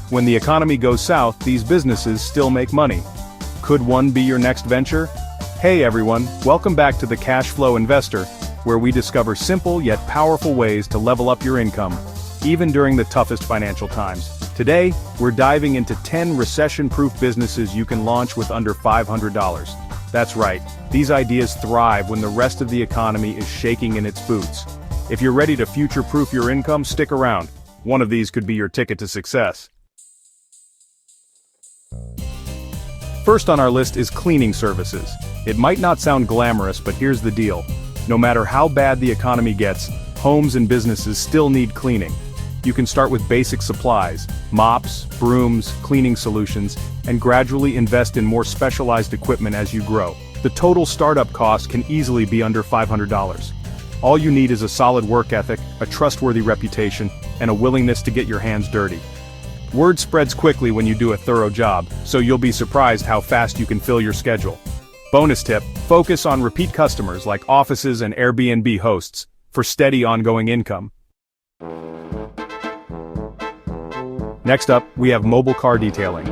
When the economy goes south, these businesses still make money. Could one be your next venture? Hey everyone, welcome back to the Cash Flow Investor, where we discover simple yet powerful ways to level up your income, even during the toughest financial times. Today, we're diving into 10 recession-proof businesses you can launch with under $500. That's right, these ideas thrive when the rest of the economy is shaking in its boots. If you're ready to future-proof your income, stick around. One of these could be your ticket to success. First on our list is cleaning services. It might not sound glamorous, but here's the deal. No matter how bad the economy gets, homes and businesses still need cleaning. You can start with basic supplies, mops, brooms, cleaning solutions, and gradually invest in more specialized equipment as you grow. The total startup cost can easily be under $500. All you need is a solid work ethic, a trustworthy reputation, and a willingness to get your hands dirty. Word spreads quickly when you do a thorough job, so you'll be surprised how fast you can fill your schedule. Bonus tip, focus on repeat customers like offices and Airbnb hosts for steady ongoing income. Next up, we have mobile car detailing.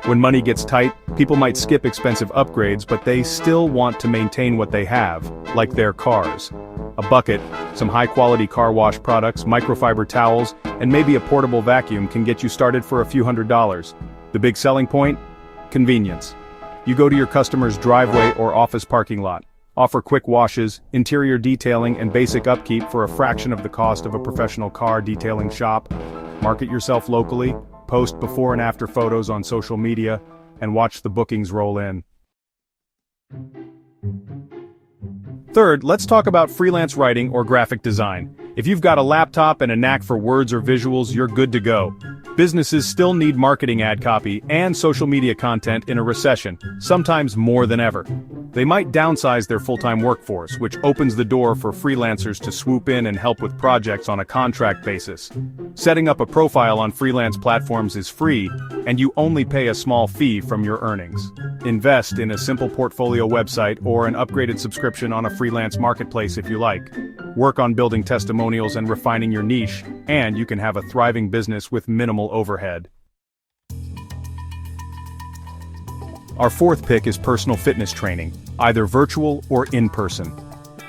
When money gets tight, people might skip expensive upgrades, but they still want to maintain what they have, like their cars. A bucket, some high-quality car wash products, microfiber towels, and maybe a portable vacuum can get you started for a few $100s. The big selling point? Convenience. You go to your customer's driveway or office parking lot, offer quick washes, interior detailing, and basic upkeep for a fraction of the cost of a professional car detailing shop. Market yourself locally, post before and after photos on social media, and watch the bookings roll in. Third, let's talk about freelance writing or graphic design. If you've got a laptop and a knack for words or visuals, you're good to go. Businesses still need marketing ad copy and social media content in a recession, sometimes more than ever. They might downsize their full-time workforce, which opens the door for freelancers to swoop in and help with projects on a contract basis. Setting up a profile on freelance platforms is free, and you only pay a small fee from your earnings. Invest in a simple portfolio website or an upgraded subscription on a freelance marketplace if you like. Work on building testimonials and refining your niche, and you can have a thriving business with minimal overhead. Our fourth pick is personal fitness training, either virtual or in person.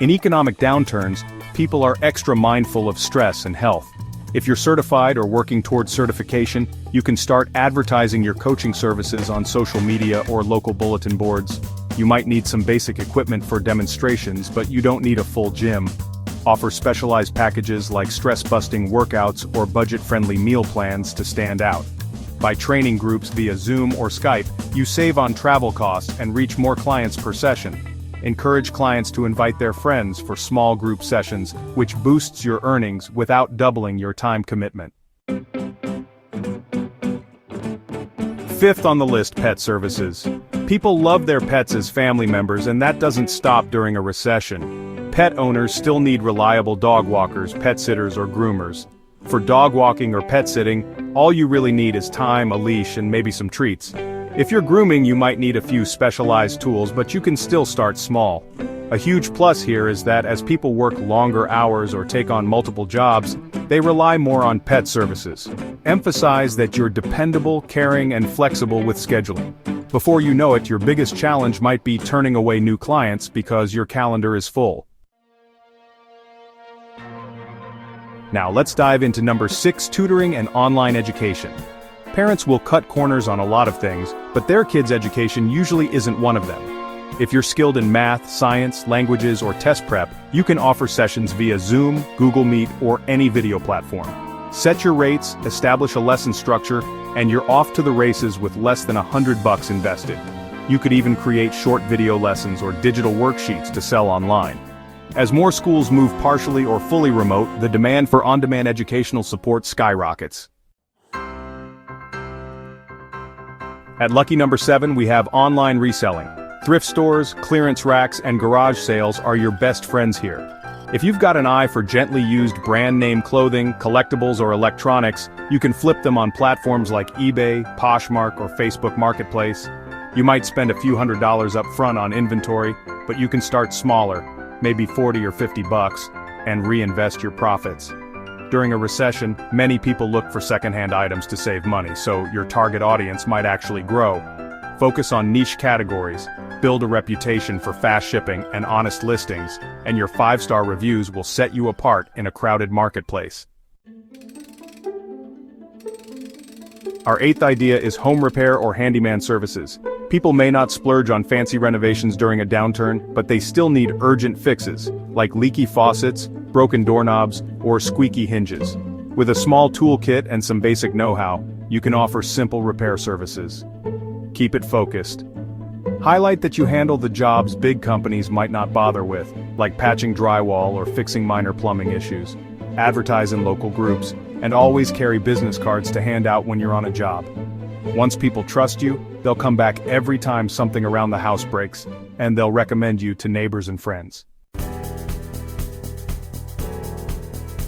In economic downturns, people are extra mindful of stress and health. If you're certified or working towards certification, you can start advertising your coaching services on social media or local bulletin boards. You might need some basic equipment for demonstrations, but you don't need a full gym. Offer specialized packages like stress-busting workouts or budget-friendly meal plans to stand out. By training groups via Zoom or Skype, you save on travel costs and reach more clients per session. Encourage clients to invite their friends for small group sessions, which boosts your earnings without doubling your time commitment. Fifth on the list, pet services. People love their pets as family members, and that doesn't stop during a recession. Pet owners still need reliable dog walkers, pet sitters, or groomers. For dog walking or pet sitting, all you really need is time, a leash, and maybe some treats. If you're grooming, you might need a few specialized tools, but you can still start small. A huge plus here is that as people work longer hours or take on multiple jobs, they rely more on pet services. Emphasize that you're dependable, caring, and flexible with scheduling. Before you know it, your biggest challenge might be turning away new clients because your calendar is full. Now let's dive into number 6, tutoring and online education. Parents will cut corners on a lot of things, but their kids' education usually isn't one of them. If you're skilled in math, science, languages, or test prep, you can offer sessions via Zoom, Google Meet, or any video platform. Set your rates, establish a lesson structure, and you're off to the races with less than $100 invested. You could even create short video lessons or digital worksheets to sell online. As more schools move partially or fully remote, the demand for on-demand educational support skyrockets. At lucky number 7, we have online reselling. Thrift stores, clearance racks, and garage sales are your best friends here. If you've got an eye for gently used brand-name clothing, collectibles, or electronics, you can flip them on platforms like eBay, Poshmark, or Facebook Marketplace. You might spend a few $100s up front on inventory, but you can start smaller, maybe $40 or $50, and reinvest your profits. During a recession, many people look for secondhand items to save money, so your target audience might actually grow. Focus on niche categories, build a reputation for fast shipping and honest listings, and your 5-star reviews will set you apart in a crowded marketplace. Our 8th idea is home repair or handyman services. People may not splurge on fancy renovations during a downturn, but they still need urgent fixes, like leaky faucets, broken doorknobs, or squeaky hinges. With a small toolkit and some basic know-how, you can offer simple repair services. Keep it focused. Highlight that you handle the jobs big companies might not bother with, like patching drywall or fixing minor plumbing issues. Advertise in local groups, and always carry business cards to hand out when you're on a job. Once people trust you, they'll come back every time something around the house breaks, and they'll recommend you to neighbors and friends.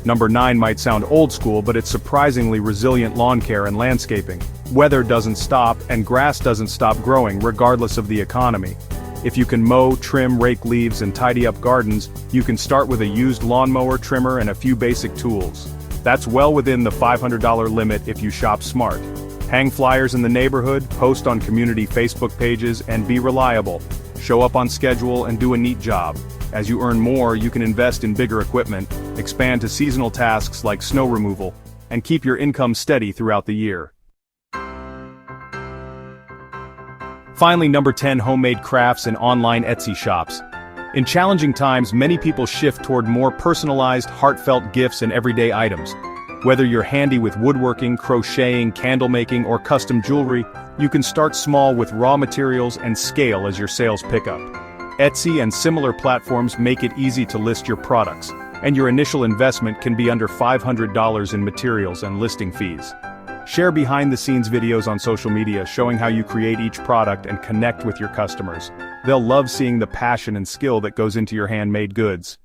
Number 9 might sound old school, but it's surprisingly resilient: lawn care and landscaping. Weather doesn't stop, and grass doesn't stop growing regardless of the economy. If you can mow, trim, rake leaves, and tidy up gardens, you can start with a used lawnmower, trimmer, and a few basic tools. That's well within the $500 limit if you shop smart. Hang flyers in the neighborhood, post on community Facebook pages, and be reliable. Show up on schedule and do a neat job. As you earn more, you can invest in bigger equipment, expand to seasonal tasks like snow removal, and keep your income steady throughout the year. Finally, number 10, homemade crafts and online Etsy shops. In challenging times, many people shift toward more personalized, heartfelt gifts and everyday items. Whether you're handy with woodworking, crocheting, candle making, or custom jewelry, you can start small with raw materials and scale as your sales pick up. Etsy and similar platforms make it easy to list your products, and your initial investment can be under $500 in materials and listing fees. Share behind-the-scenes videos on social media showing how you create each product and connect with your customers. They'll love seeing the passion and skill that goes into your handmade goods.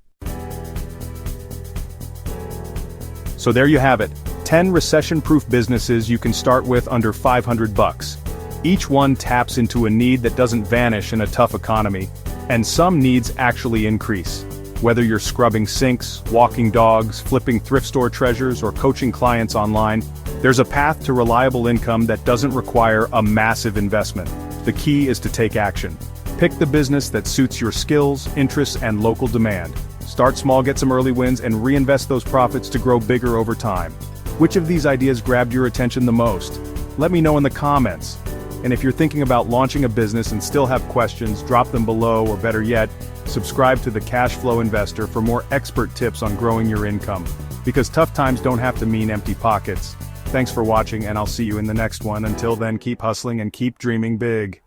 So there you have it, 10 recession-proof businesses you can start with under $500. Each one taps into a need that doesn't vanish in a tough economy, and some needs actually increase. Whether you're scrubbing sinks, walking dogs, flipping thrift store treasures, or coaching clients online, there's a path to reliable income that doesn't require a massive investment. The key is to take action. Pick the business that suits your skills, interests, and local demand. Start small, get some early wins, and reinvest those profits to grow bigger over time. Which of these ideas grabbed your attention the most? Let me know in the comments. And if you're thinking about launching a business and still have questions, drop them below, or better yet, subscribe to the Cash Flow Investor for more expert tips on growing your income. Because tough times don't have to mean empty pockets. Thanks for watching, and I'll see you in the next one. Until then, keep hustling and keep dreaming big.